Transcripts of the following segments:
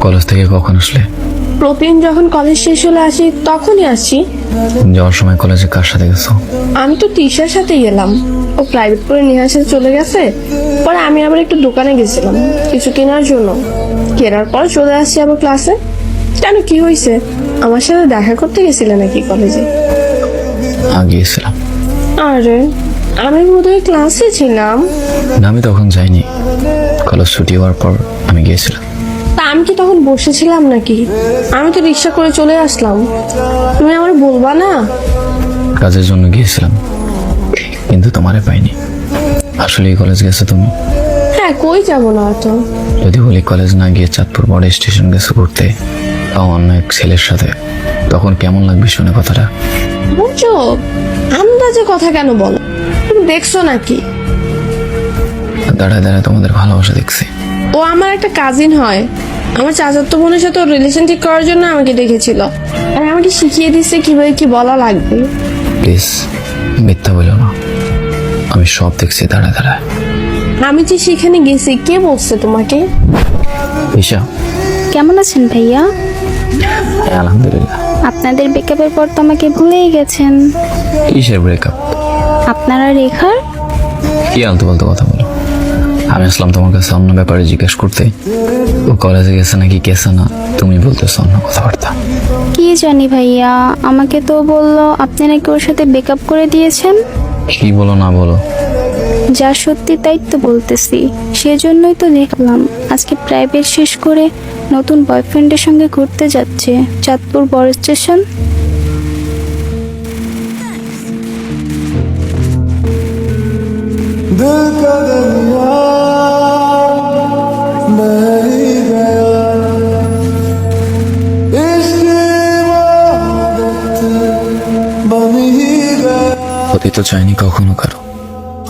College থেকে কখন আসলে? প্রতিদিন যখন কলেজ শেষ হলে আসি তখনই আসি। যাওয়ার সময় কলেজে কার সাথে গেছো? আমি তো তিশার সাথেই এলাম, ও প্রাইভেট করে নেহার সাথে চলে গেছে। পরে আমি আবার একটু দোকানে গেছিলাম কিছু কেনার জন্য, কেনার পর চলে আসছি আবার ক্লাসে। কেন, কি হয়েছে? আমার সাথে দেখা করতে গেছিলে নাকি কলেজে? গিয়েছিলাম। আরে আমি বোধহয় ক্লাসে ছিলাম। না, আমি তখন যাইনি। কলেজ ছুটি হওয়ার পর আমি গিয়েছিলাম। তা আমি কি তখন বসেছিলাম নাকি? আমি তো রিক্সা করে চলে আসলাম, তুমি আমার বলবা না? কাজের জন্য গিয়েছিলাম, কিন্তু তোমারে পাইনি। আসলে কলেজ গেছো তুমি? হ্যাঁ, কই যাবো না তো। যদি বলি কলেজ না গিয়ে চাঁদপুর বড় স্টেশন গেছো ঘুরতে, তাও অন্য এক ছেলের সাথে, তখন কেমন লাগবে শুনে কথাটা? বুঝছো, আন্দাজে কথা কেন বলো? তুমি দেখছো নাকি? দাঁড়ায় দাঁড়ায় তোমাদের ভালোবাসা দেখছি। ও আমার একটা কাজিন হয়, আমার চাচাতো বোনের সাথে ওর রিলেশন ঠিক করার জন্য আমাকে ডেকেছিল, আর আমাকে শিখিয়ে দিচ্ছে কিভাবে কি বলা লাগবে। প্লিজ মিথ্যা বলো না, আমি সব দেখছি দাঁড়ায় দাঁড়ায়। আমি যে সেখানে গেছি, কে বলছে তোমাকে? ঈশা। কেমন আছেন ভাইয়া? হ্যাঁ, আলহামদুলিল্লাহ। আপনাদের ব্রেকআপের পর তো আমাকে ভুলেই গেছেন। কিসের ব্রেকআপ? আপনারা রেখার? কি আলতু ফালতু কথা বলো? আমি আসলাম তোমার কাছে অন্য ব্যাপারে জিজ্ঞেস করতে, ও কলেজে গেছে নাকি গেছে না তুমি বলতেছো অন্য কথাবার্তা। কি জানি ভাইয়া, আমাকে তো বললো আপনি নাকি ওর সাথে ব্রেকআপ করে দিয়েছেন। কি বলো না বলো? যা সত্যি তাই তো বলতেছি, সেজন্যই তো দেখলাম আজকে প্রাইভেট শেষ করে নতুন বয়ফ্রেন্ডের সঙ্গে ঘুরতে যাচ্ছে চাঁদপুর বড় স্টেশন। दिल का दरिया बह ही गया, इश्क इबादत बन ही गया, ক্ষতি তো চাইনি কখনো কারো,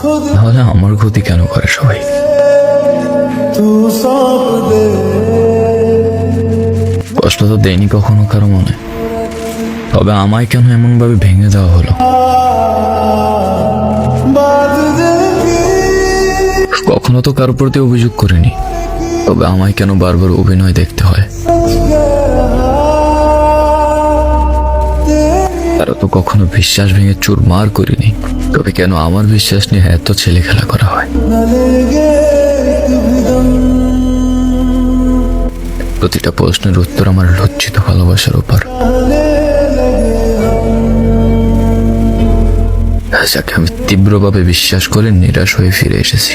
खुद তাহলে আমার ক্ষতি কেন করে সবাই? तू सौंप दे, কষ্ট তো দেয়নি কখনো কারো মনে, তবে আমায় কেন এমন ভাবে ভেঙে দেওয়া হলো? बात दिल की কখনো তো কারোর প্রতি অভিযোগ করিনি, তবে আমায় কেন বারবার অভিনয় দেখতে হয়? তারা তো কখনো বিশ্বাস ভেঙে চুরমার করিনি, তবে কেন আমার বিশ্বাস নিয়ে এত ছেলে খেলা করা হয়? न लेंगे कभी दम, প্রতিটা প্রশ্নের উত্তর আমার লজ্জিত ভালোবাসার উপর, যাকে আমি তীব্রভাবে বিশ্বাস করে নিরাশ হয়ে ফিরে এসেছি।